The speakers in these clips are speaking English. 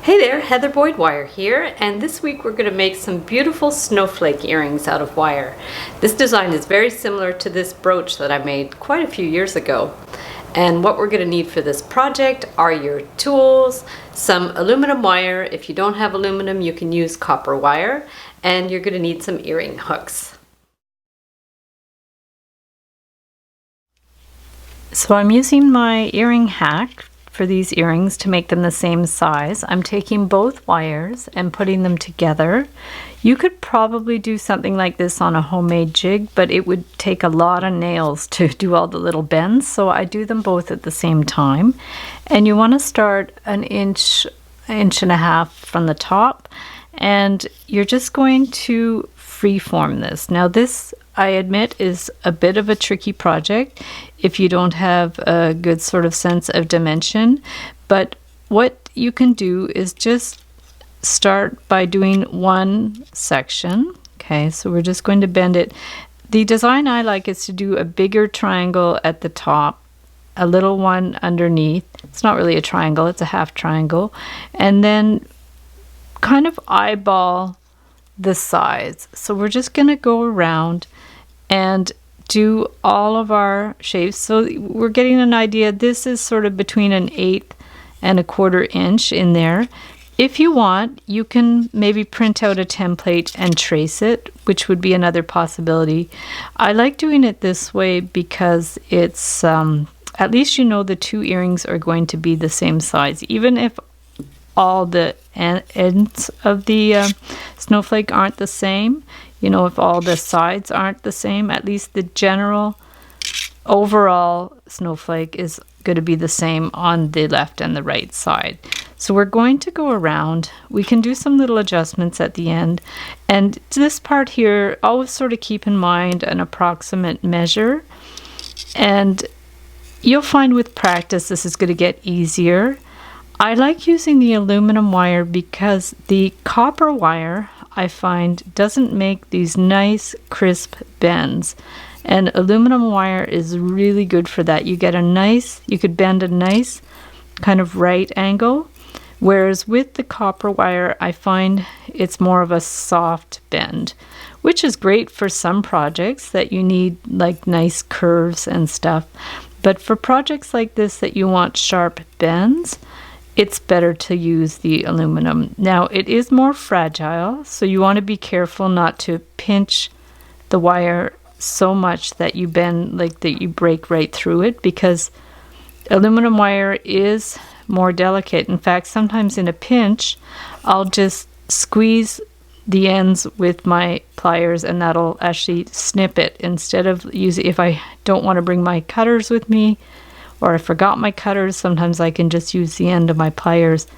Hey there, Heather Boyd Wire here, and this week we're going to make some beautiful snowflake earrings out of wire. This design is very similar to this brooch that I made quite a few years ago. And what we're going to need for this project are your tools, some aluminum wire. If you don't have aluminum, you can use copper wire, and you're going to need some earring hooks. So I'm using my earring hack for these earrings to make them the same size. I'm taking both wires and putting them together. You could probably do something like this on a homemade jig, but it would take a lot of nails to do all the little bends, so I do them both at the same time. And you want to start an inch and a half from the top, and you're just going to freeform this. Now this, I admit, is a bit of a tricky project if you don't have a good sort of sense of dimension, but what you can do is just start by doing one section. Okay, so we're just going to bend it. The design I like is to do a bigger triangle at the top, a little one underneath. It's not really a triangle, it's a half triangle, and then kind of eyeball the sides. So we're just going to go around and do all of our shapes. So we're getting an idea. This is sort of between an 1/8 and a 1/4 inch in there. If you want, you can maybe print out a template and trace it, which would be another possibility. I like doing it this way because it's at least you know the two earrings are going to be the same size, even if all the ends of the snowflake aren't the same. You know, if all the sides aren't the same, at least the general overall snowflake is going to be the same on the left and the right side. So we're going to go around. We can do some little adjustments at the end. And this part here, always sort of keep in mind an approximate measure. And you'll find with practice this is going to get easier. I like using the aluminum wire because the copper wire, I find, doesn't make these nice crisp bends, and aluminum wire is really good for that. You could bend a nice kind of right angle, whereas with the copper wire I find it's more of a soft bend, which is great for some projects that you need like nice curves and stuff, but for projects like this that you want sharp bends, it's better to use the aluminum. Now it is more fragile, so you want to be careful not to pinch the wire so much that you bend, like that you break right through it, because aluminum wire is more delicate. In fact, sometimes in a pinch, I'll just squeeze the ends with my pliers and that'll actually snip it, instead of using, if I don't want to bring my cutters with me, or I forgot my cutters, sometimes I can just use the end of my pliers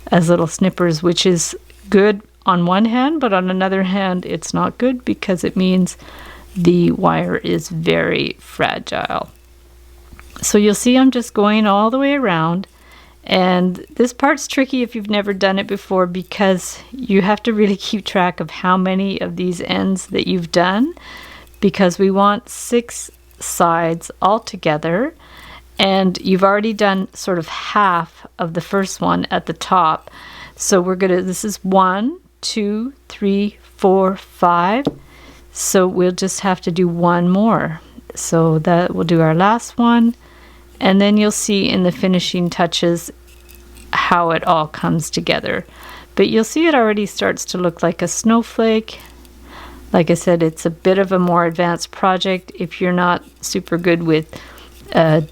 as little snippers, which is good on one hand, but on another hand it's not good because it means the wire is very fragile. So you'll see I'm just going all the way around, and this part's tricky if you've never done it before because you have to really keep track of how many of these ends that you've done, because we want 6 sides all together. And you've already done sort of half of the first one at the top. So this is 1, 2, 3, 4, 5. So we'll just have to do one more. So that we'll do our last one. And then you'll see in the finishing touches how it all comes together. But you'll see it already starts to look like a snowflake. Like I said, it's a bit of a more advanced project if you're not super good with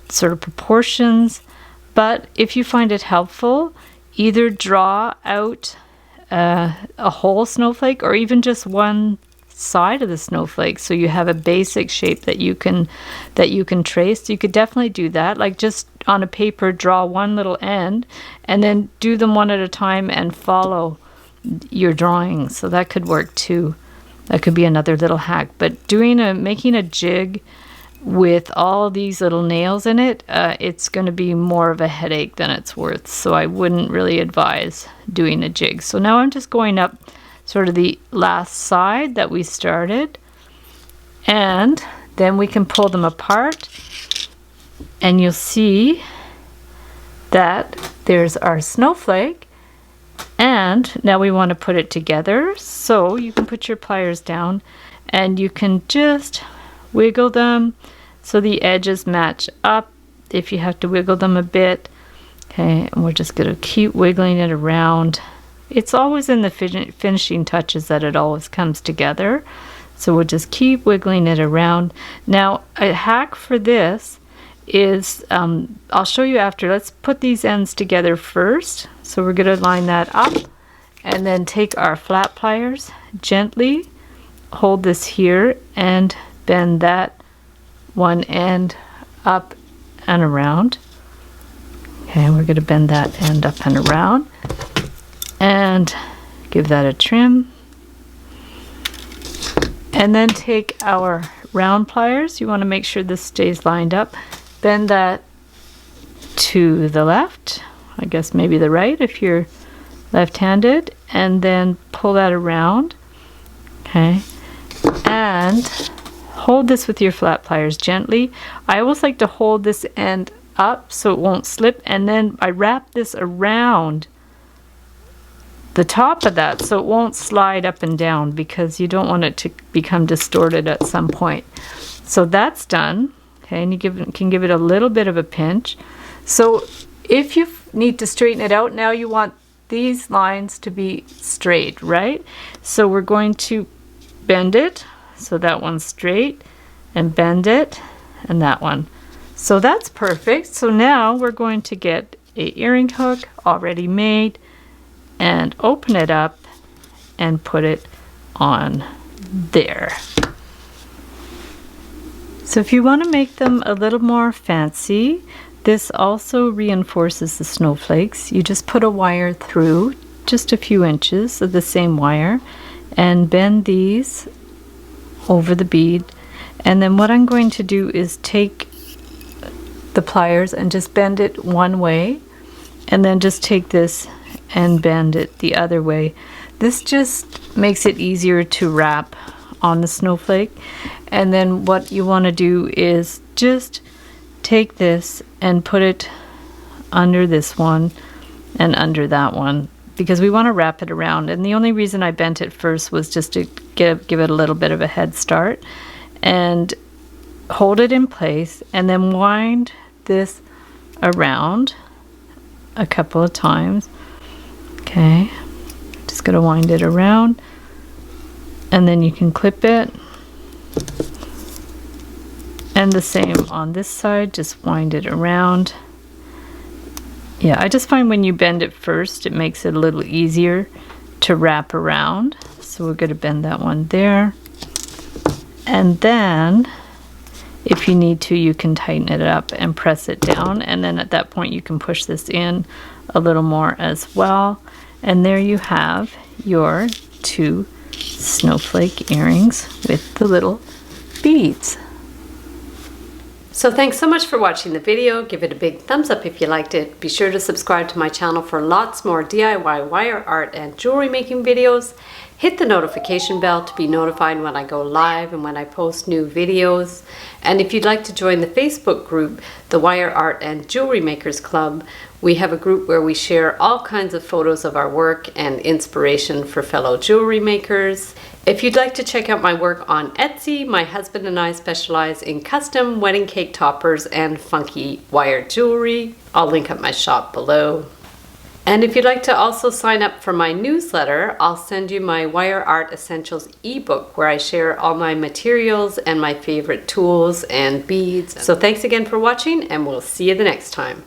sort of proportions, but if you find it helpful, either draw out a whole snowflake or even just one side of the snowflake, so you have a basic shape that you can trace. You could definitely do that, like just on a paper draw one little end and then do them one at a time and follow your drawing. So that could work too. That could be another little hack. But making a jig with all these little nails in it, it's going to be more of a headache than it's worth, so I wouldn't really advise doing a jig. So now I'm just going up sort of the last side that we started, and then we can pull them apart and you'll see that there's our snowflake, And now we want to put it together. So you can put your pliers down and you can just wiggle them so the edges match up if you have to wiggle them a bit. Okay, and we're just going to keep wiggling it around. It's always in the finishing touches that it always comes together. So we'll just keep wiggling it around. Now, a hack for this is, I'll show you after. Let's put these ends together first. So we're going to line that up and then take our flat pliers, gently hold this here and bend that one end up and around. Okay, we're going to bend that end up and around and give that a trim. And then take our round pliers. You want to make sure this stays lined up. Bend that to the left, I guess maybe the right if you're left-handed, and then pull that around. Okay, and hold this with your flat pliers gently. I always like to hold this end up so it won't slip, and then I wrap this around the top of that so it won't slide up and down, because you don't want it to become distorted at some point. So that's done. Okay, and you can give it a little bit of a pinch. So if you need to straighten it out, now you want these lines to be straight, right? So we're going to bend it so that one's straight, and bend it, and that one. So that's perfect. So now we're going to get a earring hook already made and open it up and put it on there. So if you want to make them a little more fancy, this also reinforces the snowflakes. You just put a wire through, just a few inches of the same wire, and bend these over the bead. And then what I'm going to do is take the pliers and just bend it one way, and then just take this and bend it the other way. This just makes it easier to wrap on the snowflake. And then what you want to do is just take this and put it under this one and under that one, because we want to wrap it around. And the only reason I bent it first was just to give it a little bit of a head start, and hold it in place, and then wind this around a couple of times. Okay, just going to wind it around, and then you can clip it. And the same on this side, just wind it around. Yeah, I just find when you bend it first, it makes it a little easier to wrap around. So we're going to bend that one there. And then, if you need to, you can tighten it up and press it down. And then at that point, you can push this in a little more as well. And there you have your 2 snowflake earrings with the little beads. So thanks so much for watching the video. Give it a big thumbs up if you liked it. Be sure to subscribe to my channel for lots more DIY wire art and jewelry making videos. Hit the notification bell to be notified when I go live and when I post new videos. And if you'd like to join the Facebook group, the Wire Art and Jewelry Makers Club, we have a group where we share all kinds of photos of our work and inspiration for fellow jewelry makers. If you'd like to check out my work on Etsy, my husband and I specialize in custom wedding cake toppers and funky wire jewelry. I'll link up my shop below. And if you'd like to also sign up for my newsletter, I'll send you my Wire Art Essentials ebook, where I share all my materials and my favorite tools and beads. So thanks again for watching, and we'll see you the next time.